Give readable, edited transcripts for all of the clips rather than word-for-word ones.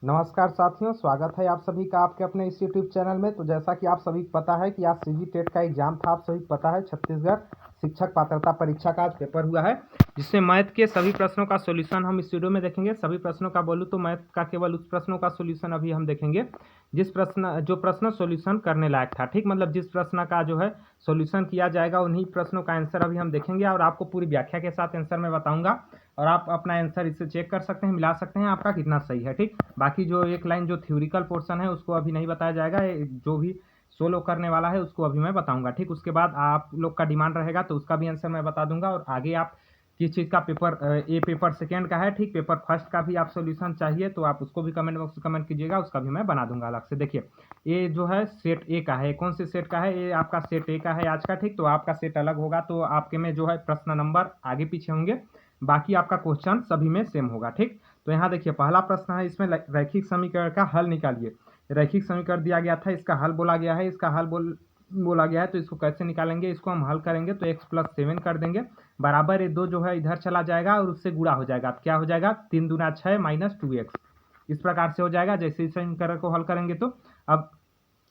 नमस्कार साथियों, स्वागत है आप सभी का आपके अपने इस यूट्यूब चैनल में। तो जैसा कि आप सभी को पता है कि आज सीजी टेट का एग्जाम था। आप सभी को पता है छत्तीसगढ़ शिक्षक पात्रता परीक्षा का आज पेपर हुआ है, जिसमें मैथ के सभी प्रश्नों का सॉल्यूशन हम इस वीडियो में देखेंगे। सभी प्रश्नों का बोलूँ तो मैथ का केवल उस प्रश्नों का सॉल्यूशन अभी हम देखेंगे जो प्रश्न सॉल्यूशन करने लायक था। ठीक, मतलब जिस प्रश्न का जो है सॉल्यूशन किया जाएगा उन्हीं प्रश्नों का आंसर अभी हम देखेंगे और आपको पूरी व्याख्या के साथ आंसर मैं बताऊंगा और आप अपना आंसर इससे चेक कर सकते हैं, मिला सकते हैं आपका कितना सही है। ठीक, बाकी जो एक लाइन जो थ्योरिकल पोर्शन है उसको अभी नहीं बताया जाएगा, जो भी सोलो करने वाला है उसको अभी मैं बताऊंगा। ठीक, उसके बाद आप लोग का डिमांड रहेगा तो उसका भी आंसर मैं बता दूंगा। और आगे आप किस चीज़ का पेपर, ये पेपर सेकेंड का है। ठीक, पेपर फर्स्ट का भी आप सॉल्यूशन चाहिए तो आप उसको भी कमेंट बॉक्स में कमेंट कीजिएगा, उसका भी मैं बना दूंगा अलग से। देखिए, ये जो है सेट ए का है। कौन से सेट का है? ये आपका सेट ए का है आज का। ठीक, तो आपका सेट अलग होगा तो आपके में जो है प्रश्न नंबर आगे पीछे होंगे, बाकी आपका क्वेश्चन सभी में सेम होगा। ठीक, तो यहाँ देखिए पहला प्रश्न है, इसमें रैखिक समीकरण का हल निकालिए। रैखिक समीकरण दिया गया था, इसका हल बोला गया है। इसका हल बोला गया है तो इसको कैसे निकालेंगे? इसको हम हल करेंगे तो x+7 कर देंगे बराबर ये 2 जो है इधर चला जाएगा और उससे गुणा हो जाएगा। अब क्या हो जाएगा? 3 दूना 6 माइनस 2x, इस प्रकार से हो जाएगा जैसे इस समीकरण को हल करेंगे। तो अब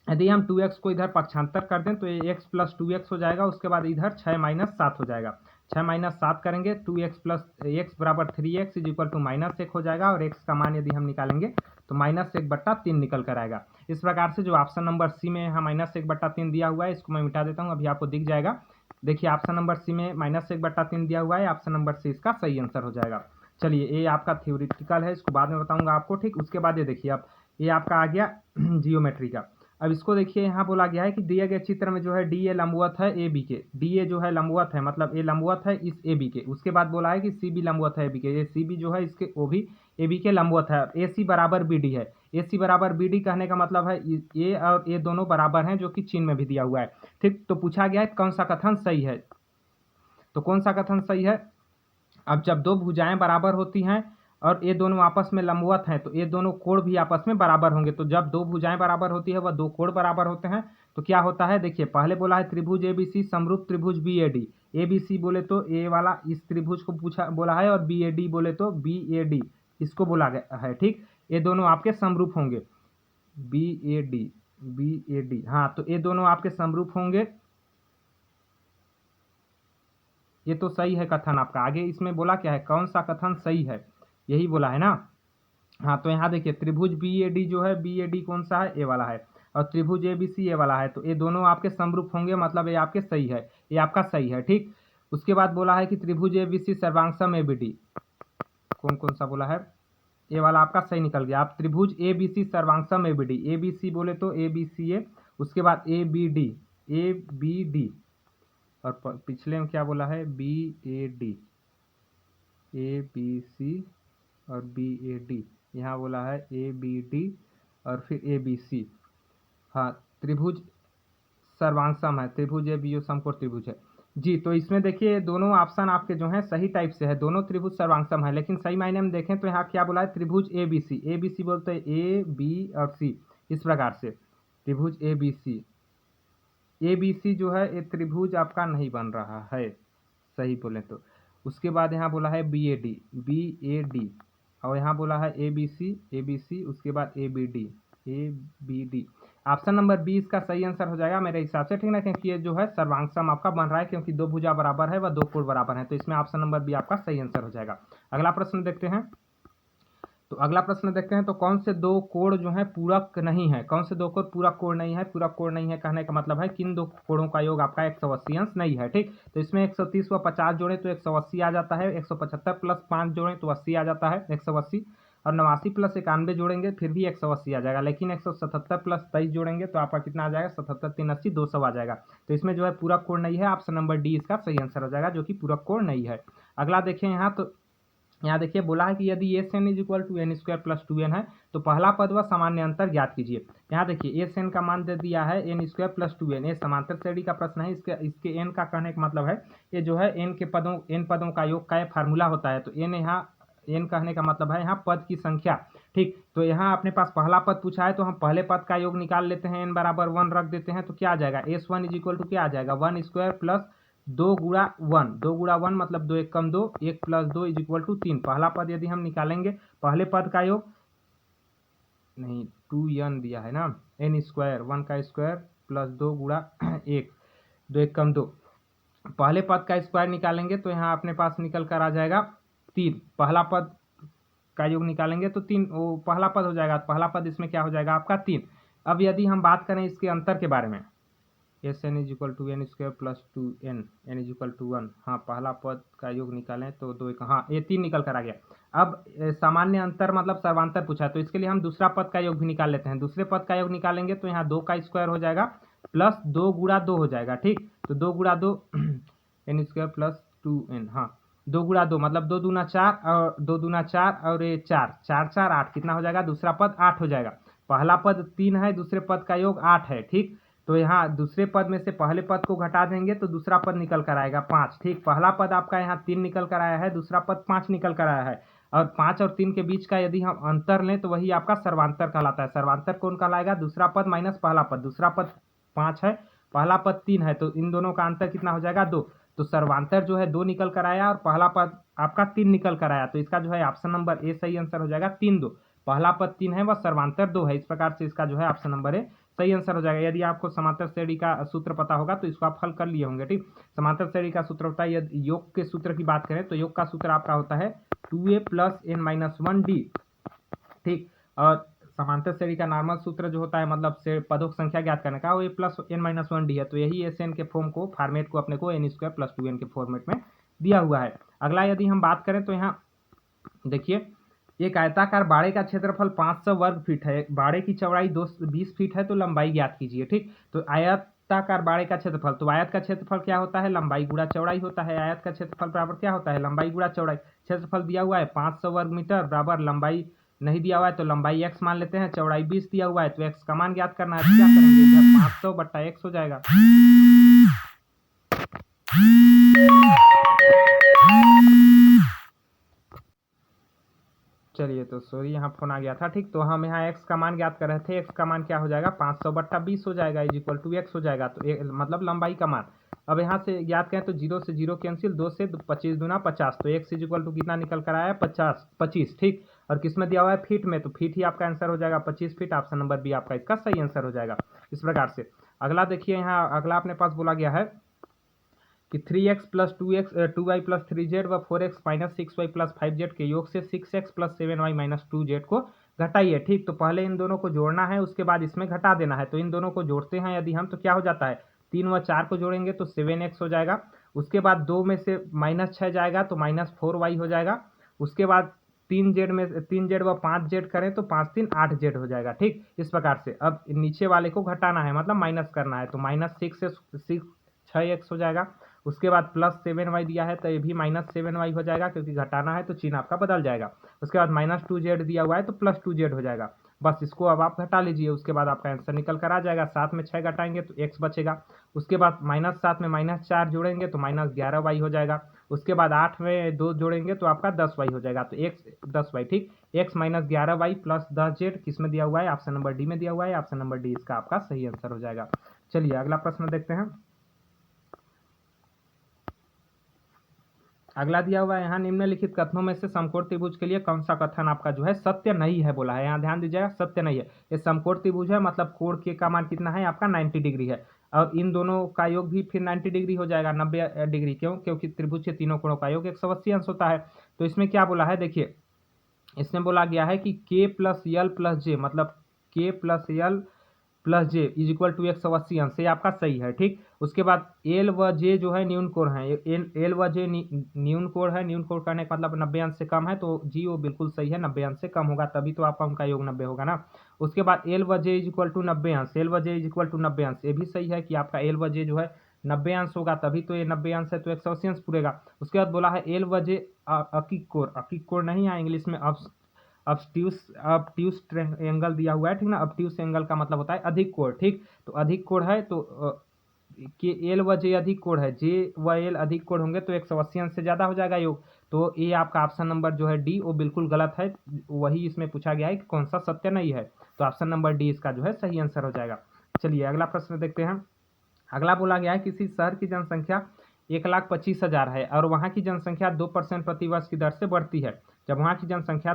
यदि हम 2x को इधर पक्षांतर कर दें तो ये x+2x हो जाएगा। उसके बाद इधर 6 माइनस 7 हो जाएगा। 6 माइनस 7 करेंगे 2x प्लस x बराबर 3x इज इक्वल टू -1 हो जाएगा। और x का मान यदि हम निकालेंगे तो -1/3 निकल कर आएगा। इस प्रकार से जो ऑप्शन नंबर सी में यहाँ -1/3 दिया हुआ है, इसको मैं मिटा देता हूँ, अभी आपको दिख जाएगा। देखिए ऑप्शन नंबर सी में -1/3 दिया हुआ है, ऑप्शन नंबर सी इसका सही आंसर हो जाएगा। चलिए, ये आपका थ्योरिटिकल है, इसको बाद में बताऊंगा आपको। ठीक, उसके बाद ये देखिए, अब ये आपका आ गया जियोमेट्री का। अब इसको देखिए, यहाँ बोला गया है कि दिए गए चित्र में जो है डी ए लंबवत है ए बी के। डी ए जो है लंबवत है, मतलब ए लंबवत है इस ए बी के। उसके बाद बोला है कि सी बी लंबवत है ए बी के। ये सी बी जो है इसके वो भी ए बी के लंबवत है। ए सी बराबर बी डी है। ए सी बराबर बी डी कहने का मतलब है ए और ए दोनों बराबर हैं, जो कि चिन्ह में भी दिया हुआ है। ठीक, तो पूछा गया है कौन सा कथन सही है। तो कौन सा कथन सही है? अब जब दो भुजाएं बराबर होती हैं और ये दोनों आपस में लंबवत हैं तो ये दोनों कोण भी आपस में बराबर होंगे। तो जब दो भुजाएं बराबर होती है वह दो कोण बराबर होते हैं तो क्या होता है? देखिए, पहले बोला है त्रिभुज एबीसी समरूप त्रिभुज B A D. A B C बोले तो ए वाला इस त्रिभुज को पूछा बोला है, और बी ए डी बोले तो बी ए डी इसको बोला गया है। ठीक, ये दोनों आपके समरूप होंगे। B A D, B A D, हाँ, तो ये दोनों आपके समरूप होंगे। ये तो सही है कथन आपका। आगे इसमें बोला क्या है? कौन सा कथन सही है, यही बोला है ना। हाँ, तो यहाँ देखिए त्रिभुज बी ए डी जो है, बी ए डी कौन सा है? ए वाला है। और त्रिभुज ए बी सी ए वाला है, तो ये दोनों आपके समरूप होंगे, मतलब ये आपके सही है, ये आपका सही है। ठीक, उसके बाद बोला है कि त्रिभुज ए बी सी सर्वांगसम ए बी डी। कौन कौन सा बोला है? ये वाला आपका सही निकल गया। आप त्रिभुज ए बी सी सर्वांगसम A B D, A B C बोले तो ए बी सी ए, उसके बाद A B D, A B D, और पिछले में क्या बोला है? B A D, A B C और बी ए डी। यहाँ बोला है ए बी डी और फिर ए बी सी। हाँ, त्रिभुज सर्वांगसम है, त्रिभुज ए बी समकोण त्रिभुज है जी। तो इसमें देखिए दोनों ऑप्शन आपके जो हैं सही टाइप से है, दोनों त्रिभुज सर्वांगसम है। लेकिन सही मायने में देखें तो यहाँ क्या बोला है? त्रिभुज A B C. A B सी बोलते हैं ए बी और सी, इस प्रकार से त्रिभुज A B C. A B सी जो है ये त्रिभुज आपका नहीं बन रहा है, सही बोले तो। उसके बाद यहाँ बोला है B A D, B A D, और यहाँ बोला है ए बी सी, ए बी सी, उसके बाद A B D, A B D. Option number B इसका सही आंसर हो जाएगा मेरे हिसाब से। ठीक ना, क्योंकि ये जो है सर्वांगसम आपका बन रहा है, क्योंकि दो भुजा बराबर है व दो कोण बराबर है, तो इसमें ऑप्शन नंबर बी आपका सही आंसर हो जाएगा। अगला प्रश्न देखते हैं। तो अगला प्रश्न देखते हैं। तो कौन से दो कोण जो है पूरक नहीं है? कौन से दो कोण पूरक कोण नहीं है? पूरक कोण नहीं है कहने का मतलब है किन दो कोणों का योग आपका 180 अंश नहीं है। ठीक, तो इसमें 130 व 50 जोड़े तो 180 आ जाता है। 175 प्लस 5 जोड़े तो 80 आ जाता है, 180। और 89 प्लस 91 जोड़ेंगे फिर भी 180 आ जाएगा। लेकिन 177 प्लस 23 जोड़ेंगे तो आपका कितना आ जाएगा? 77 3 80 200 आ जाएगा। तो इसमें जो है पूरक कोण नहीं है, ऑप्शन नंबर डी इसका सही आंसर हो जाएगा, जो कि पूरक कोण नहीं है। अगला देखिए यहाँ, तो यहाँ देखिए बोला है कि यदि S N is equal to N square plus 2n है तो पहला पद व सामान्य अंतर ज्ञात कीजिए। यहाँ देखिए एस एन का मान दे दिया है एन स्क्वायर प्लस 2n। ये समांतर श्रेणी का प्रश्न है। इसके एन का कहने का मतलब है ये जो है एन पदों का योग का फार्मूला होता है। तो एन यहाँ एन कहने का मतलब है यहाँ पद की संख्या। ठीक, तो यहाँ अपने पास पहला पद पूछा है तो हम पहले पद का योग निकाल लेते हैं, एन बराबर 1 रख देते हैं तो क्या आ जाएगा? S1 इज इक्वल टू क्या आ जाएगा? 1 स्क्वायर प्लस 2 गुणा 1, 2 गुणा 1 मतलब 2 एक कम 2, 1 प्लस 2 इज इक्वल टू 3। पहला पद यदि हम निकालेंगे, पहले पद का योग नहीं 2n दिया है ना, n स्क्वायर 1 का स्क्वायर प्लस 2 गुणा 1, 2 1 कम 2। पहले पद का स्क्वायर निकालेंगे तो यहाँ अपने पास निकल कर आ जाएगा 3। पहला पद का योग निकालेंगे तो 3, वो पहला पद हो जाएगा, पहला पद इसमें क्या हो जाएगा आपका 3। अब यदि हम बात करें इसके अंतर के बारे में, S N is equal to N square plus 2n, N is equal to 1। हाँ, पहला पद का योग निकालें तो 2 1, हाँ ये 3 निकल कर आ गया। अब सामान्य अंतर मतलब सर्वांतर पूछा, तो इसके लिए हम दूसरा पद का योग भी निकाल लेते हैं। दूसरे पद का योग निकालेंगे तो यहाँ 2 का स्क्वायर हो जाएगा प्लस 2 गुणा 2 हो जाएगा, ठीक। तो 2 गुणा 2 एन स्क्वायर प्लस 2n, हाँ 2 गुणा 2 मतलब 2 दूना 4 और 2 दूना 4 और ये 4 4 4 8, कितना हो जाएगा, दूसरा पद 8 हो जाएगा। पहला पद 3 है, दूसरे पद का योग 8 है, ठीक। तो यहाँ दूसरे पद में से पहले पद को घटा देंगे तो दूसरा पद निकल कर आएगा 5, ठीक। पहला पद आपका यहाँ 3 निकल कर आया है, दूसरा पद 5 निकल कर आया है, और 5 और 3 के बीच का यदि हम अंतर लें तो वही आपका सर्वांतर कहलाता है। सर्वांतर कौन कहलाएगा, दूसरा पद माइनस पहला पद। दूसरा पद 5 है, पहला पद 3 है, तो इन दोनों का अंतर कितना हो जाएगा, 2। तो सर्वांतर जो है 2 निकल कर आया और पहला पद आपका 3 निकल कर आया, तो इसका जो है ऑप्शन नंबर ए सही आंसर हो जाएगा। 3 2, पहला पद 3 है वह सर्वांतर 2 है, इस प्रकार से इसका जो है ऑप्शन नंबर ए सही आंसर हो जाएगा। यदि आपको समांतर श्रेणी का सूत्र पता होगा तो इसको आप हल कर लिए होंगे, ठीक। समांतर श्रेणी का सूत्र होता है, यदि योग के सूत्र की बात करें तो योग का सूत्र आपका होता है 2a plus n minus 1d, ठीक। और समांतर श्रेणी का नॉर्मल सूत्र जो होता है मतलब से पदों की संख्या ज्ञात करने का, वो ए प्लस एन माइनस 1d है। तो यही एस एन के फॉर्म को फॉर्मेट को अपने को एन स्क्वायर प्लस 2n के फॉर्मेट में दिया हुआ है। अगला यदि हम बात करें तो यहाँ देखिए, एक आयताकार बाड़े का क्षेत्रफल 500 वर्ग फीट है, बाड़े की चौड़ाई 20 फीट है, तो लंबाई ज्ञात कीजिए, ठीक। तो आयताकार बाड़े का क्षेत्रफल, तो आयत का क्षेत्रफल क्या होता है, लंबाई गुणा चौड़ाई होता है। आयत का क्षेत्रफल बराबर क्या होता है, लंबाई गुणा चौड़ाई। क्षेत्रफल दिया हुआ है 500 वर्ग मीटर, बराबर लंबाई नहीं दिया हुआ है तो लंबाई x मान लेते हैं, चौड़ाई 20 दिया हुआ है तो x का मान ज्ञात करना है। तो क्या करेंगे, इधर 500 बट्टा x हो जाएगा। चलिए, तो सॉरी यहाँ फोन आ गया था, ठीक। तो हम यहाँ x का मान ज्ञात कर रहे थे, x का मान क्या हो जाएगा, 500 बट्टा 20 हो जाएगा, इज इक्वल टू x हो जाएगा, तो मतलब लंबाई का मान। अब यहाँ से ज्ञात करें तो 0 से 0 कैंसिल, 2 से 25 दूना 50, तो x इज इक्वल टू कितना निकल कर आया, 25, ठीक। और किस में दिया हुआ है, फीट में, तो फीट ही आपका आंसर हो जाएगा, 25 फीट। ऑप्शन नंबर बी आपका इसका सही आंसर हो जाएगा। इस प्रकार से अगला देखिए, यहाँ अगला अपने पास बोला गया है कि 3x plus 2y plus 3z व 4x minus 6y plus 5z के योग से 6x plus 7y minus 2z को घटाइए, ठीक। तो पहले इन दोनों को जोड़ना है, उसके बाद इसमें घटा देना है। तो इन दोनों को जोड़ते हैं यदि हम, तो क्या हो जाता है, 3 व 4 को जोड़ेंगे तो 7x हो जाएगा। उसके बाद 2 में से माइनस 6 जाएगा तो माइनस 4y हो जाएगा। उसके बाद 3z व 5z करें तो 5 3 8z हो जाएगा, ठीक। इस प्रकार से अब नीचे वाले को घटाना है, मतलब माइनस करना है, तो माइनस 6 से 6x हो जाएगा। उसके बाद प्लस 7y दिया है तो ये भी माइनस 7y हो जाएगा, क्योंकि घटाना है तो चिन्ह आपका बदल जाएगा। उसके बाद माइनस 2z दिया हुआ है तो प्लस 2z हो जाएगा। बस इसको अब आप घटा लीजिए, उसके बाद आपका आंसर निकल कर आ जाएगा। 7 में 6 घटाएंगे तो x बचेगा। उसके बाद माइनस 7 में माइनस 4 जोड़ेंगे तो माइनस 11y हो जाएगा। उसके बाद 8 में 2 जोड़ेंगे तो आपका 10y हो जाएगा, तो x 10y, ठीक। x minus 11y plus 10z किस में दिया हुआ है, ऑप्शन नंबर डी में दिया हुआ है। ऑप्शन नंबर डी इसका आपका सही आंसर हो जाएगा। चलिए अगला प्रश्न देखते हैं। अगला दिया हुआ है यहाँ, निम्नलिखित कथनों में से समकोण त्रिभुज के लिए कौन सा कथन आपका जो है सत्य नहीं है बोला है। यहाँ ध्यान दीजिएगा, सत्य नहीं है। ये समकोण त्रिभुज है, मतलब कोण के का मान कितना है आपका 90 डिग्री है, और इन दोनों का योग भी फिर 90 डिग्री हो जाएगा, 90 डिग्री। क्यों, क्योंकि त्रिभुज के तीनों कोणों का योग 180 अंश होता है। तो इसमें क्या बोला है, देखिए इसमें बोला गया है कि k plus L plus J, मतलब k plus L plus J is equal to 180 अंश, ये आपका सही है, ठीक। उसके बाद एल व जे जो है न्यून कोण है, एल व जे न्यून कोण है। न्यून कोण करने का मतलब 90 अंश से कम है, तो जी वो बिल्कुल सही है, 90 अंश से कम होगा तभी तो आपका उनका योग 90 होगा ना। उसके बाद एल व जे इज इक्वल टू 90 अंश, एल व जे इज इक्वल टू 90 अंश, ये भी सही है कि आपका एल व जे जो है 90 अंश होगा, तभी तो ये 90 अंश है तो 180 अंश पूरेगा। उसके बाद बोला है एल व जे अकिक कोण नहीं है, इंग्लिश में ऑब्ट्यूस एंगल दिया हुआ है, ठीक ना। ऑब्ट्यूस एंगल का मतलब होता है अधिक कोण, ठीक। तो अधिक कोण है तो कि एल व जे अधिक कोण है, जे व एल अधिक कोण होंगे तो 180 अंश से ज्यादा हो जाएगा योग। तो ये आपका ऑप्शन नंबर जो है डी वो बिल्कुल गलत है, वही इसमें पूछा गया है कि कौन सा सत्य नहीं है, तो ऑप्शन नंबर डी इसका जो है सही आंसर हो जाएगा। चलिए अगला प्रश्न देखते हैं। अगला बोला गया है किसी शहर की जनसंख्या 1,25,000 है और वहाँ की जनसंख्या 2% प्रतिवर्ष की दर से बढ़ती है। जब वहाँ की जनसंख्या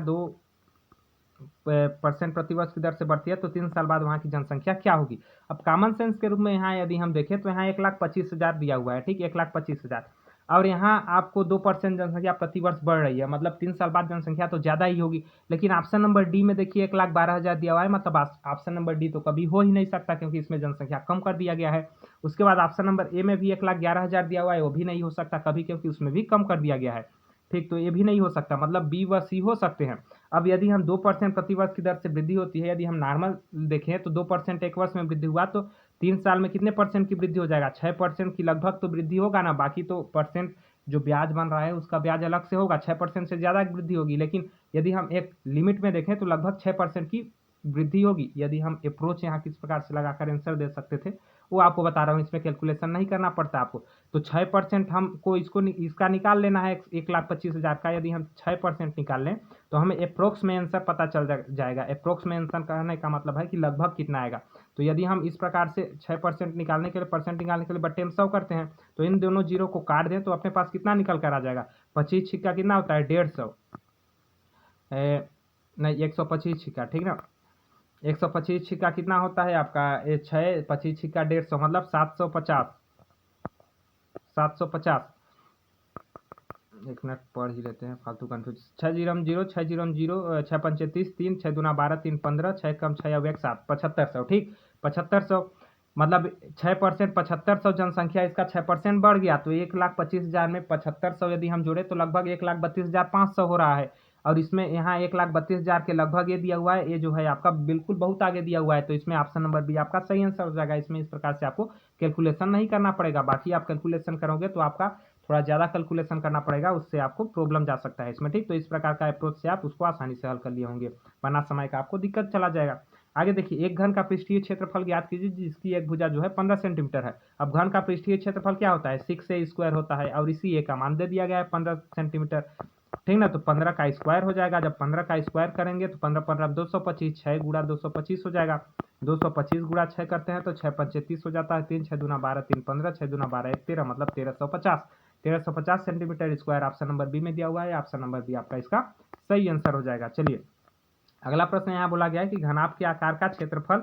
परसेंट प्रतिवर्ष की दर से बढ़ती है तो 3 साल बाद वहाँ की जनसंख्या क्या होगी। अब कॉमन सेंस के रूप में यहाँ यदि हम देखें तो यहाँ 1,25,000 दिया हुआ है, ठीक, 1,25,000, और यहाँ आपको 2% जनसंख्या प्रतिवर्ष बढ़ रही है, मतलब 3 साल बाद जनसंख्या तो ज़्यादा ही होगी। लेकिन ऑप्शन नंबर डी में देखिए 1,12,000 दिया हुआ है, मतलब ऑप्शन नंबर डी तो कभी हो ही नहीं सकता क्योंकि इसमें जनसंख्या कम कर दिया गया है। उसके बाद ऑप्शन नंबर ए में भी 1,11,000 दिया हुआ है, वो भी नहीं हो सकता कभी क्योंकि उसमें भी कम कर दिया गया है, ठीक, तो ये भी नहीं हो सकता, मतलब बी व सी हो सकते हैं। अब यदि हम 2% प्रतिवर्ष की दर से वृद्धि होती है, यदि हम नॉर्मल देखें तो 2% एक वर्ष में वृद्धि हुआ तो 3 साल में कितने परसेंट की वृद्धि हो जाएगा, 6% की लगभग तो वृद्धि होगा ना, बाकी तो परसेंट जो ब्याज बन रहा है उसका ब्याज अलग से होगा, 6% से ज़्यादा वृद्धि होगी। लेकिन यदि हम एक लिमिट में देखें तो लगभग 6% की वृद्धि होगी। यदि हम अप्रोच यहाँ किस प्रकार से लगाकर आंसर दे सकते थे वो आपको बता रहा हूँ, इसमें कैलकुलेशन नहीं करना पड़ता आपको। तो 6% हमको इसका निकाल लेना है, 1,25,000 का यदि हम 6% निकाल लें तो हमें अप्रोक्स में आंसर पता चल जाएगा। अप्रोक्स में आंसर कहने का मतलब है कि लगभग कितना आएगा। तो यदि हम इस प्रकार से 6% निकालने के लिए, परसेंट निकालने के लिए बट्टे में 100 करते हैं तो इन दोनों जीरो को काट दें तो अपने पास कितना निकल कर आ जाएगा, 25 छिक्का कितना होता है, 150, नहीं 125 छिक्का, ठीक ना, 125 छिक्का कितना होता है आपका, 6 25 छिक्का 150 मतलब 750, 750, एक मिनट पढ़ ही लेते हैं, फालतू कंफ्यूज, 6 0 0 6 0 0 6 पंचे 30, 3 6 दूना 12, 3 15, 6 कम 6 अब 1 7, 7500, ठीक, 7500, मतलब 6%, 7500 जनसंख्या, इसका 6% बढ़ गया तो 1,25,000 में 7500 यदि हम जोड़े तो लगभग 1,32,500 हो रहा है। और इसमें यहाँ 1,32,000 के लगभग ये दिया हुआ है, ये जो है आपका बिल्कुल बहुत आगे दिया हुआ है, तो इसमें ऑप्शन नंबर बी आपका सही आंसर हो जाएगा। इसमें इस प्रकार से आपको कैलकुलेशन नहीं करना पड़ेगा, बाकी आप कैलकुलेशन करोगे तो आपका थोड़ा ज़्यादा कैलकुलेशन करना पड़ेगा, उससे आपको प्रॉब्लम जा सकता है इसमें, ठीक, तो इस प्रकार का अप्रोच से आप उसको आसानी से हल कर लिए होंगे, वरना समय का आपको दिक्कत चला जाएगा। आगे देखिए, एक घन का पृष्ठीय क्षेत्रफल ज्ञात कीजिए जिसकी एक भुजा जो है 15 सेंटीमीटर है। अब घन का पृष्ठीय क्षेत्रफल क्या होता है, 6a² होता है और इसी ए का मान दे दिया गया है 15 सेंटीमीटर, ठीक ना, तो 15 का स्क्वायर हो जाएगा। जब 15 का स्क्वायर करेंगे तो 15 15 225, 6 गुणा 225 हो जाएगा, 225 गुणा 6 करते हैं तो 6 पंचे 30 हो जाता है, 3 6 दूना 12, 3 15, 6 दूना 12 1 13, मतलब 1350 centimetre square option number B में दिया हुआ है। ऑप्शन नंबर बी आपका इसका सही आंसर हो जाएगा। चलिए अगला प्रश्न यहाँ बोला गया है कि घनाभ के आकार का क्षेत्रफल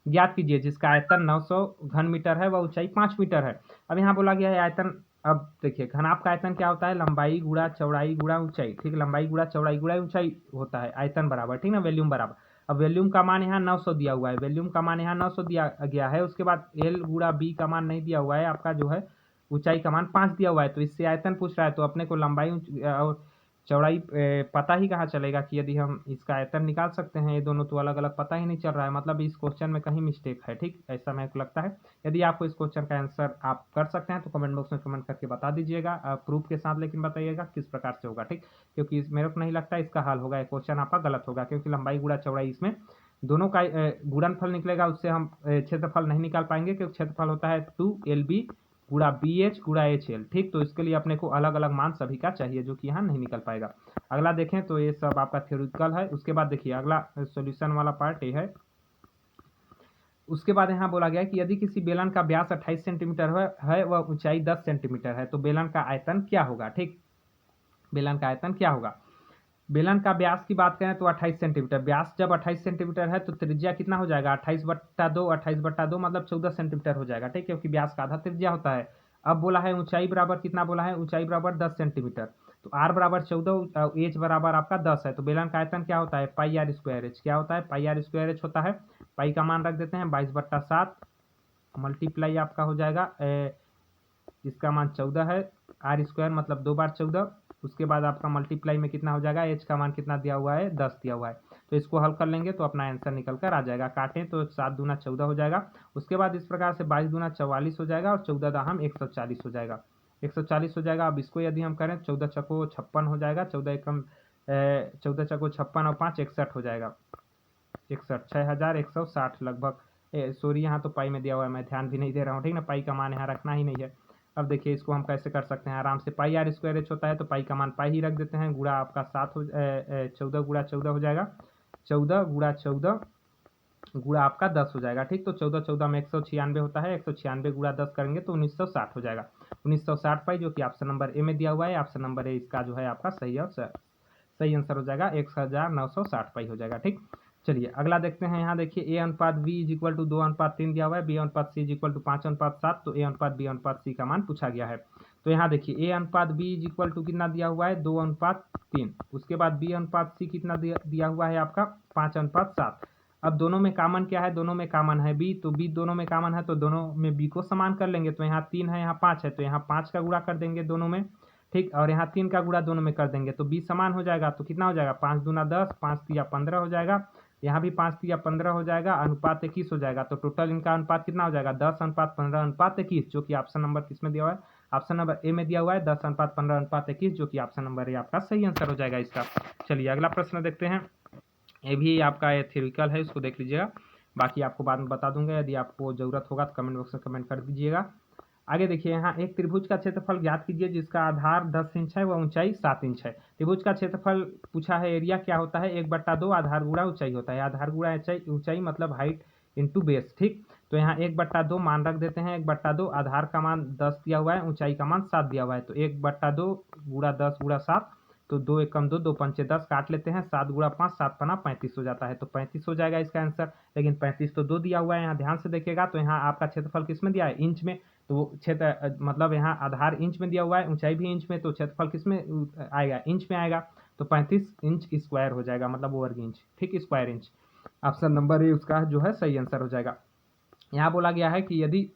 ज्ञात कीजिए जिसका आयतन 900 घन मीटर है व ऊंचाई 5 मीटर है। अब यहाँ बोला गया है आयतन, अब देखिए घनाभ का आयतन क्या होता है, लंबाई गुणा चौड़ाई गुणा ऊंचाई, ठीक, लंबाई गुणा चौड़ाई गुणा ऊंचाई होता है, आयतन बराबर, ठीक ना, वॉल्यूम बराबर। अब वॉल्यूम का मान यहाँ 900 दिया हुआ है, वॉल्यूम का मान यहाँ 900 दिया गया है। उसके बाद एल गुणा बी का मान नहीं दिया हुआ है, आपका जो है ऊंचाई का मान 5 दिया हुआ है, तो इससे आयतन पूछ रहा है तो अपने को लंबाई और चौड़ाई पता ही कहाँ चलेगा कि यदि हम इसका आयतन निकाल सकते हैं, ये दोनों तो अलग अलग पता ही नहीं चल रहा है, मतलब इस क्वेश्चन में कहीं मिस्टेक है, ठीक, ऐसा मेरे को लगता है। यदि आपको इस क्वेश्चन का आंसर आप कर सकते हैं तो कमेंट बॉक्स में कमेंट करके बता दीजिएगा, प्रूफ के साथ, लेकिन बताइएगा किस प्रकार से होगा, ठीक, क्योंकि मेरे को नहीं लगता इसका हल होगा, क्वेश्चन आपका गलत होगा क्योंकि लंबाई गुणा चौड़ाई इसमें दोनों का गुणनफल निकलेगा, उससे हम क्षेत्रफल नहीं निकाल पाएंगे क्योंकि क्षेत्रफल होता है 2LB गुणा BH गुणा HL, ठीक, तो इसके लिए अपने को अलग अलग मान सभी का चाहिए जो कि यहाँ नहीं निकल पाएगा। अगला देखें तो ये सब आपका थ्योरेटिकल है। उसके बाद देखिए अगला सॉल्यूशन वाला पार्ट ये है। उसके बाद यहाँ बोला गया है कि यदि किसी बेलन का व्यास 28 सेंटीमीटर है व ऊंचाई 10 सेंटीमीटर है तो बेलन का आयतन क्या होगा, ठीक, बेलन का आयतन क्या होगा। बेलन का व्यास की बात करें तो 28 सेंटीमीटर, व्यास जब 28 सेंटीमीटर है तो त्रिज्या कितना हो जाएगा, 28/2, 28/2 मतलब 14 सेंटीमीटर हो जाएगा, ठीक, क्योंकि व्यास का आधा त्रिज्या होता है। अब बोला है ऊंचाई बराबर कितना, बोला है ऊंचाई बराबर 10 सेंटीमीटर, तो r बराबर 14, एच बराबर आपका 10 है, तो बेलन का आयतन क्या होता है, πr²h, क्या होता है, πr²h होता है। पाई का मान रख देते हैं 22/7 मल्टीप्लाई आपका हो जाएगा, इसका मान 14 है, r² मतलब 2 बार 14, उसके बाद आपका मल्टीप्लाई में कितना हो जाएगा, एच का मान कितना दिया हुआ है, 10 दिया हुआ है, तो इसको हल कर लेंगे तो अपना आंसर निकल कर आ जाएगा। काटें तो 7 दूना 14 हो जाएगा, उसके बाद इस प्रकार से 22 दूना 44 हो जाएगा और 14 दाहम 140 हो जाएगा, 140 हो जाएगा। अब इसको यदि हम करें 14 चको 56 हो जाएगा, 14 एकम 14 चको 56 और 5 61 हो जाएगा, 61 6160 लगभग, सॉरी यहाँ तो पाई में दिया हुआ है, मैं ध्यान भी नहीं दे रहा हूँ, ठीक ना, पाई का मान यहाँ रखना ही नहीं है। अब देखिए इसको हम कैसे कर सकते हैं आराम से, πr² होता है तो पाई का मान पाई ही रख देते हैं, गुणा आपका 14 गुणा 14 हो जाएगा, 14 गुणा 14 गुणा आपका 10 हो जाएगा, ठीक, तो 14 14 में 196 होता है, 196 गुणा 10 करेंगे तो 1960 हो जाएगा, 1960 पाई, जो कि ऑप्शन नंबर ए में दिया हुआ है। ऑप्शन नंबर ए इसका जो है आपका सही और सही आंसर हो जाएगा 1960 पाई हो जाएगा। ठीक, चलिए अगला देखते हैं। यहाँ देखिए ए अनुपात बी इज इक्वल टू 2:3 दिया हुआ है, बी अनुपात सी इज इक्वल टू 5:7, तो ए अनुपात बी अनुपात सी का मान पूछा गया है। तो यहाँ देखिए ए अनुपात बी इज इक्वल टू कितना दिया हुआ है 2:3, उसके बाद बी अनुपात सी कितना दिया हुआ है आपका 5:7। अब दोनों में कॉमन क्या है, दोनों में कॉमन है बी, तो बी दोनों में कॉमन है तो दोनों में बी को समान कर लेंगे। तो यहाँ 3 है, यहाँ 5 है, तो यहाँ 5 का गुणा कर देंगे दोनों में। ठीक, और यहाँ 3 का गुणा दोनों में कर देंगे तो बी समान हो जाएगा। तो कितना हो जाएगा 5 दूना 10, 5 तिया 15 हो जाएगा, यहाँ भी 5 तिया 15 हो जाएगा, अनुपात 21 हो जाएगा। तो टोटल इनका अनुपात कितना हो जाएगा 10:15:21, जो कि ऑप्शन नंबर किस में दिया हुआ है, ऑप्शन नंबर ए में दिया हुआ है 10:15:21, जो कि ऑप्शन नंबर ए आपका सही आंसर हो जाएगा इसका। चलिए अगला प्रश्न देखते हैं। ये भी आपका थ्योरिकल है, इसको देख लीजिएगा, बाकी आपको बाद में बता दूंगा। यदि आपको ज़रूरत होगा तो कमेंट बॉक्स में कमेंट कर दीजिएगा। आगे देखिए, यहाँ एक त्रिभुज का क्षेत्रफल ज्ञात कीजिए जिसका आधार 10 इंच है व ऊंचाई 7 इंच है। त्रिभुज का क्षेत्रफल पूछा है, एरिया क्या होता है 1/2 आधार गुणा ऊंचाई होता है। आधार गुणा ऊंचाई मतलब हाइट इंटू बेस। ठीक, तो यहाँ 1/2 मान रख देते हैं, 1/2 आधार का मान 10 दिया हुआ है, ऊंचाई का मान 7 दिया हुआ है, तो 1/2 गुणा 10 गुणा 7, तो 2 एकम 2, 2 पंचे 10 काट लेते हैं, 7 गुणा 5, 7 पना 35 हो जाता है, तो 35 हो जाएगा इसका आंसर। लेकिन 35 तो 2 दिया हुआ है, यहाँ ध्यान से देखिएगा तो यहाँ आपका क्षेत्रफल किस में दिया है इंच में, तो क्षेत्र मतलब यहाँ आधार इंच में दिया हुआ है, ऊंचाई भी इंच में, तो क्षेत्रफल किस में आएगा इंच में आएगा, तो 35 इंच स्क्वायर हो जाएगा, मतलब वर्ग इंच। ठीक, square inch, option number A उसका जो है सही आंसर हो जाएगा। यहाँ बोला गया है कि यदि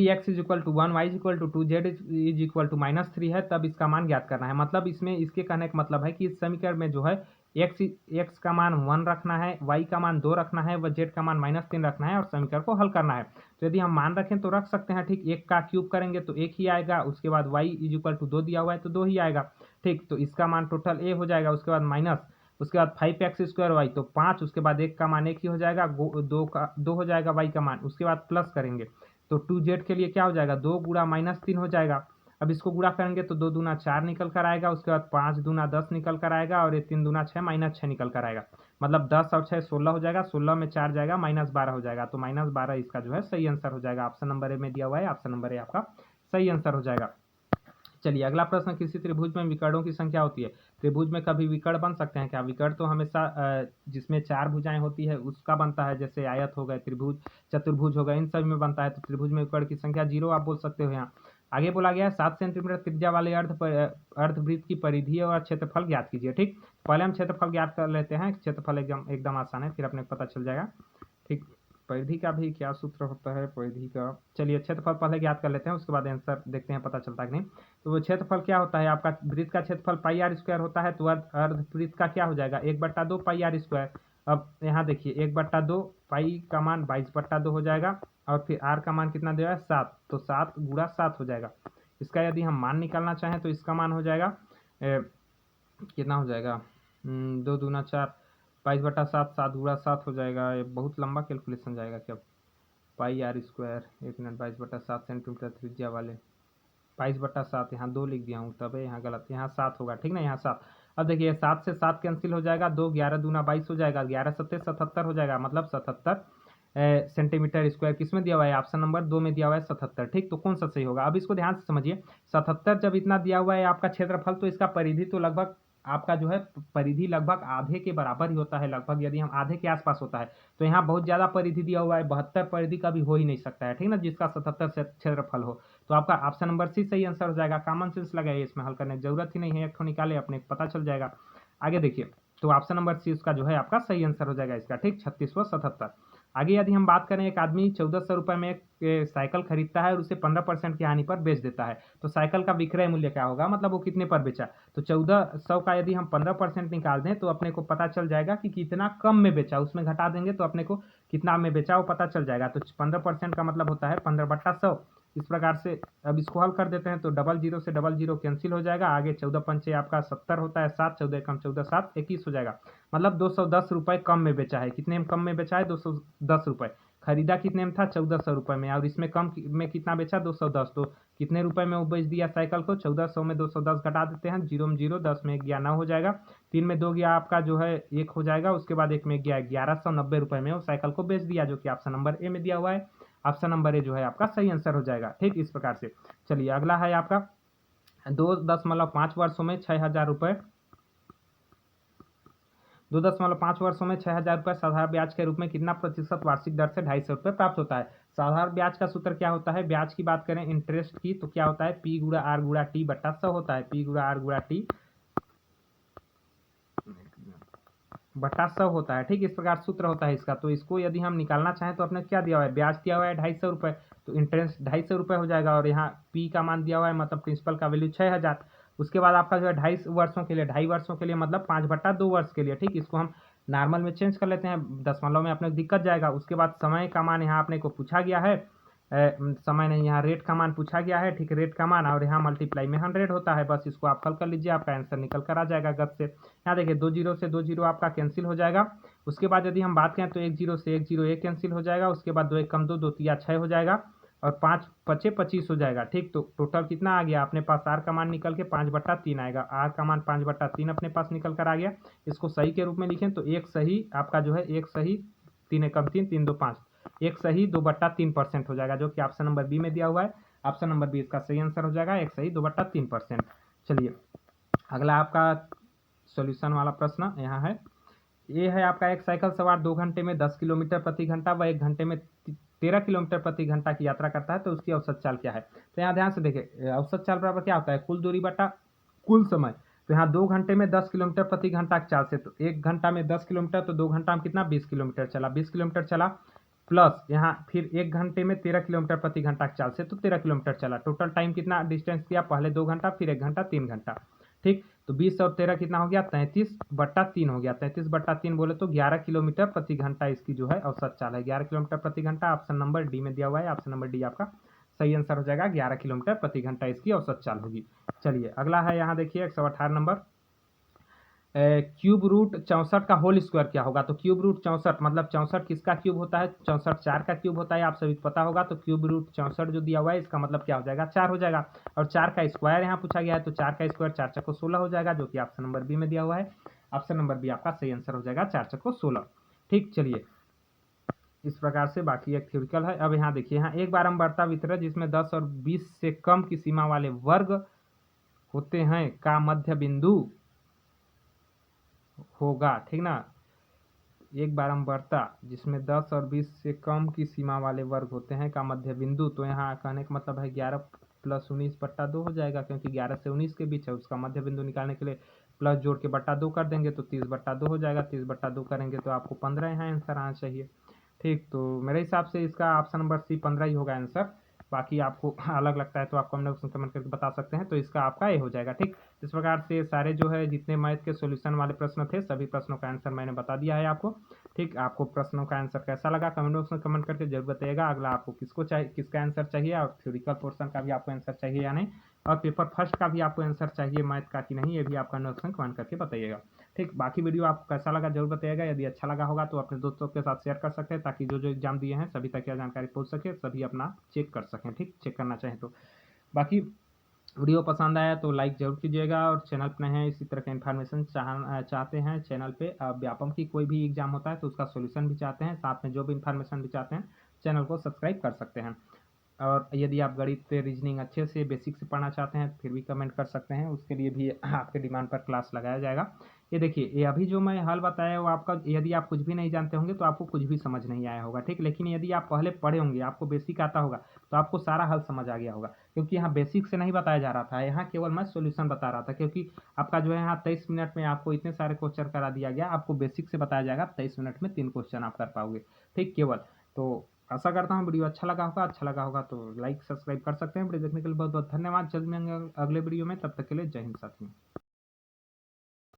x is equal to 1, y is equal to 2, z is equal to -3 है तब इसका मान ज्ञात करना है। मतलब इसमें इसके कहने का मतलब है कि इस समीकरण में जो है x का मान 1 रखना है, y का मान 2 रखना है व z का मान -3 रखना है और समीकरण को हल करना है। तो यदि हम मान रखें तो रख सकते हैं। ठीक, 1 का क्यूब करेंगे तो 1 ही आएगा, उसके बाद y इज इक्वल टू 2 दिया हुआ है तो 2 ही आएगा। ठीक, तो इसका मान टोटल a हो जाएगा, उसके बाद माइनस, उसके बाद 5x² y, तो 5, उसके बाद 1 का मान 1 ही हो जाएगा, 2 हो जाएगा y का मान, उसके बाद प्लस करेंगे तो 2z के लिए क्या हो जाएगा 2 गुणा -3 हो जाएगा। अब इसको गुणा करेंगे तो 2 दूना 4 निकल कर आएगा, उसके बाद 5 दूना 10 निकल कर आएगा और ये 3 दूना 6 -6 निकल कर आएगा। मतलब 10 और 6 16 हो जाएगा, 16 में 4 जाएगा -12 हो जाएगा, तो -12 इसका जो है सही आंसर हो जाएगा। ऑप्शन नंबर ए में दिया हुआ है, ऑप्शन नंबर ए आपका सही आंसर हो जाएगा। चलिए अगला प्रश्न, किसी त्रिभुज में विकर्णों की संख्या होती है। त्रिभुज में कभी विकर्ण बन सकते हैं क्या? विकर्ण तो हमेशा जिसमें 4 भुजाएं होती है उसका बनता है, जैसे आयत हो गए, त्रिभुज, चतुर्भुज हो गए, इन सभी में बनता है। तो त्रिभुज में विकर्ण की संख्या 0 आप बोल सकते हो। यहाँ आगे बोला गया है 7 सेंटीमीटर त्रिज्या वाले अर्धवृत्त की परिधि और क्षेत्रफल ज्ञात कीजिए। ठीक, पहले हम क्षेत्रफल ज्ञात कर लेते हैं। क्षेत्रफल एकदम आसान है, फिर अपने को पता चल जाएगा। ठीक, परिधि का भी क्या सूत्र होता है परिधि का, चलिए क्षेत्रफल पहले ज्ञात कर लेते हैं, उसके बाद आंसर देखते हैं पता चलता है कि नहीं। तो वो क्षेत्रफल क्या होता है आपका, वृत्त का क्षेत्रफल πr² होता है, तो अर्धवृत्त का क्या हो जाएगा 1/2 πr²। अब यहाँ देखिए 1/2 पाई का मान 22/2 हो जाएगा और फिर r का मान कितना दिया है 7, तो 7 गुणा 7 हो जाएगा। इसका यदि हम मान निकालना चाहें तो इसका मान हो जाएगा कितना हो जाएगा 2 दूना 4, 22/7, 7 गुणा 7 हो जाएगा। ये बहुत लंबा कैलकुलेशन जाएगा क्या, πr², 1 मिनट, 22/7 सेंटीमीटर त्रिज्या वाले 22/7, यहाँ 2 लिख दिया हूँ तब है यहाँ गलत, यहाँ 7 होगा। ठीक ना, यहाँ 7। अब देखिए 7 से 7 कैंसिल हो जाएगा, 2 11 दूना 22 हो जाएगा, 11 7 77 हो जाएगा, मतलब 77 सेंटीमीटर स्क्वायर किस में दिया हुआ है, ऑप्शन नंबर 2 में दिया हुआ है 77। ठीक, तो कौन सा सही होगा, अब इसको ध्यान से समझिए। 77 जब इतना दिया हुआ है आपका क्षेत्रफल, तो इसका परिधि तो लगभग आपका जो है परिधि लगभग आधे के बराबर ही होता है, लगभग यदि हम आधे के आसपास होता है। तो यहाँ बहुत ज़्यादा परिधि दिया हुआ है, 72 परिधि का भी हो ही नहीं सकता है। ठीक ना, जिसका 77 से क्षेत्रफल हो, तो आपका ऑप्शन नंबर सी सही आंसर हो जाएगा। कॉमन सेंस लगाइए, इसमें हल करने की जरूरत ही नहीं है, एक ठो निकाले अपने पता चल जाएगा। आगे देखिए, तो ऑप्शन नंबर सी उसका जो है आपका सही आंसर हो जाएगा इसका। ठीक, 36 व 77। आगे यदि हम बात करें, एक आदमी 1400 रुपये में एक साइकिल खरीदता है और उसे 15% की हानि पर बेच देता है, तो साइकिल का विक्रय मूल्य क्या होगा, मतलब वो कितने पर बेचा। तो 1400 का यदि हम 15% निकाल दें तो अपने को पता चल जाएगा कि कितना कम में बेचा, उसमें घटा देंगे तो अपने को कितना में बेचा वो पता चल जाएगा। तो 15% का मतलब होता है 15/100। इस प्रकार से अब इसको हल कर देते हैं तो 00 से 00 कैंसिल हो जाएगा, आगे 14 पंचे आपका 70 होता है, 7 14 कम 14 7 21 हो जाएगा। मतलब 210 रुपये कम में बेचा है। कितने में कम में बेचा है 210 रुपये। खरीदा कितने में था 1400 रुपये में, और इसमें कम में कितना बेचा 210, तो कितने रुपए में वो बेच दिया साइकिल को, 1400 में 210 घटा देते हैं, 0 में 0, 10 में 1 गया 9 हो जाएगा, 3 में 2 गया आपका जो है 1 हो जाएगा, उसके बाद 1 में गया 1190 रुपये में वो साइकिल को बेच दिया, जो कि ऑप्शन नंबर ए में दिया हुआ है। ऑप्शन नंबर ए जो है आपका सही आंसर हो जाएगा। ठीक, इस प्रकार से। चलिए अगला है आपका 2.5 वर्षों में 6,000 रुपये 2.5 वर्षों में 6,000 रुपये साधारण ब्याज के रूप में कितना प्रतिशत वार्षिक दर से 250 रुपये प्राप्त होता है। साधारण ब्याज का सूत्र क्या होता है, ब्याज की बात करें इंटरेस्ट की तो क्या होता है, P गुणा R गुणा T बट्टा 100 होता है, P गुणा R गुणा T बट्टा 100 होता है। ठीक, इस प्रकार सूत्र होता है इसका। तो इसको यदि हम निकालना चाहें तो अपने क्या दिया हुआ है, ब्याज दिया हुआ है 250 रुपये, तो इंटरेस्ट 250 रुपये हो जाएगा और यहाँ P का मान दिया हुआ है मतलब प्रिंसिपल का वैल्यू 6,000। उसके बाद आपका जो है 2.5 वर्षों के लिए 2.5 वर्षों के लिए मतलब 5/2 वर्ष के लिए। ठीक, इसको हम नॉर्मल में चेंज कर लेते हैं, दशमलव में अपने को दिक्कत जाएगा। उसके बाद समय का मान यहाँ अपने को पूछा गया है, समय नहीं, यहाँ रेट का मान पूछा गया है। ठीक, रेट का मान और यहाँ मल्टीप्लाई में 100 होता है। बस इसको आप हल कर लीजिए, आपका आंसर निकल कर आ जाएगा गत से। यहाँ देखिए 2 जीरो से 2 जीरो आपका कैंसिल हो जाएगा। उसके बाद यदि हम बात करें तो 1 जीरो से 1 जीरो एक कैंसिल हो जाएगा। उसके बाद 2 1 कम 2 2 3 6 हो जाएगा और 5 5 25 हो जाएगा। ठीक, तो टोटल कितना आ गया अपने पास, आर का मान निकल के 5/3 आएगा। आर का मान 5/3 अपने पास निकल कर आ गया। इसको सही के रूप में लिखें तो एक सही आपका जो है, एक सही 3 एकम 3 3 2 5, एक सही 2/3% हो जाएगा, जो कि ऑप्शन नंबर बी में दिया हुआ है। ऑप्शन नंबर बी इसका सही आंसर हो जाएगा, एक सही 2/3%। चलिए अगला आपका सॉल्यूशन वाला प्रश्न यहाँ है। ये है आपका, एक साइकिल सवार 2 घंटे में 10 किलोमीटर प्रति घंटा व 1 घंटे में 13 किलोमीटर प्रति घंटा की यात्रा करता है, तो उसकी औसत चाल क्या है। तो यहाँ ध्यान से देखिए, औसत चाल बराबर क्या होता है, कुल दूरी बटा कुल समय। तो यहाँ 2 घंटे में 10 किलोमीटर प्रति घंटा की चाल से, तो 1 घंटा में 10 किलोमीटर, तो 2 घंटा में कितना 20 किलोमीटर चला, 20 किलोमीटर चला, प्लस यहाँ फिर 1 घंटे में 13 किलोमीटर प्रति घंटा की चाल से, तो 13 किलोमीटर चला। टोटल टाइम कितना डिस्टेंस किया, पहले 2 घंटा फिर 1 घंटा 3 घंटा। ठीक, तो 20 और 13 कितना हो गया, 33/3 हो गया। 33/3 बोले तो 11 किलोमीटर प्रति घंटा इसकी जो है औसत चाल है, 11 किलोमीटर प्रति घंटा। ऑप्शन नंबर डी में दिया हुआ है, ऑप्शन नंबर डी आपका सही आंसर हो जाएगा, 11 किलोमीटर प्रति घंटा इसकी औसत चाल होगी। चलिए अगला है, यहाँ देखिए 118 नंबर, क्यूब रूट 64 का होल स्क्वायर क्या होगा। तो क्यूब रूट 64 मतलब 64 किसका क्यूब होता है, 64 4 का क्यूब होता है, आप सभी को पता होगा। तो क्यूब रूट 64 जो दिया हुआ है इसका मतलब क्या हो जाएगा, 4 हो जाएगा। और 4 का स्क्वायर यहाँ पूछा गया है, तो 4 का स्क्वायर 4 चक्को 16 हो जाएगा, जो कि ऑप्शन नंबर बी में दिया हुआ है। ऑप्शन नंबर बी आपका सही आंसर हो जाएगा, 4 चक्को 16। ठीक, चलिए इस प्रकार से बाकी एक थ्योरिकल है। अब यहाँ देखिए, यहाँ एक बार हम बढ़ता वितरण जिसमें 10 और 20 से कम की सीमा वाले वर्ग होते हैं का मध्य बिंदु होगा। ठीक ना, एक बार हम बढ़ता जिसमें 10 और 20 से कम की सीमा वाले वर्ग होते हैं का मध्य बिंदु, तो यहाँ कहने का मतलब है 11 + 19/2 हो जाएगा, क्योंकि 11 से 19 के बीच है। उसका मध्य बिंदु निकालने के लिए प्लस जोड़ के बट्टा 2 कर देंगे तो 30/2 हो जाएगा। 30/2 करेंगे तो आपको 15 यहाँ आंसर आना चाहिए। ठीक, तो मेरे हिसाब से इसका ऑप्शन नंबर सी 15 ही होगा आंसर। बाकी आपको अलग लगता है तो आप कमेंट में कमेंट करके बता सकते हैं। तो इसका आपका ए हो जाएगा। ठीक, इस प्रकार से सारे जो है जितने मैथ के सॉल्यूशन वाले प्रश्न थे, सभी प्रश्नों का आंसर मैंने बता दिया है आपको। ठीक, आपको प्रश्नों का आंसर कैसा लगा कमेंट बॉक्स में कमेंट करके जरूर बताइएगा। अगला आपको किसको चाहिए, किसका आंसर चाहिए, और थ्योरिकल पोर्शन का भी आपको आंसर चाहिए या नहीं, और पेपर फर्स्ट का भी आपको आंसर चाहिए मैथ का कि नहीं, ये भी आप कमेंट बॉक्स में कमेंट करके बताइएगा। ठीक, बाकी वीडियो आपको कैसा लगा जरूर बताइएगा। यदि अच्छा लगा होगा तो अपने दोस्तों के साथ शेयर कर सकते हैं, ताकि जो जो एग्जाम दिए हैं सभी तक यह जानकारी पहुंच सके, सभी अपना चेक कर सकें। ठीक, चेक करना चाहें तो। बाकी वीडियो पसंद आया तो लाइक जरूर कीजिएगा, और चैनल पर नए हैं इसी तरह के इन्फॉर्मेशन चाहते हैं चैनल पे, व्यापम की कोई भी एग्जाम होता है तो उसका सॉल्यूशन भी चाहते हैं, साथ में जो भी इन्फॉर्मेशन भी चाहते हैं, चैनल को सब्सक्राइब कर सकते हैं। और यदि आप गणित पे रीजनिंग अच्छे से बेसिक से पढ़ना चाहते हैं फिर भी कमेंट कर सकते हैं, उसके लिए भी आपके डिमांड पर क्लास लगाया जाएगा। ये देखिए, ये अभी जो मैं हल बताया वो आपका, यदि आप कुछ भी नहीं जानते होंगे तो आपको कुछ भी समझ नहीं आया होगा। ठीक, लेकिन यदि आप पहले पढ़े होंगे, आपको बेसिक आता होगा, तो आपको सारा हल समझ आ गया होगा, क्योंकि यहाँ बेसिक से नहीं बताया जा रहा था, यहाँ केवल मैं सॉल्यूशन बता रहा था। क्योंकि आपका जो है यहाँ 23 मिनट में आपको इतने सारे क्वेश्चन करा दिया गया, आपको बेसिक से बताया जाएगा, 23 मिनट में 3 क्वेश्चन आप कर पाओगे। ठीक, केवल। तो आशा करता हूँ वीडियो अच्छा लगा होगा तो लाइक सब्सक्राइब कर सकते हैं। वीडियो देखने के लिए बहुत बहुत धन्यवाद। जल्द मिलेंगे अगले वीडियो में, तब तक के लिए जय हिंद साथियों।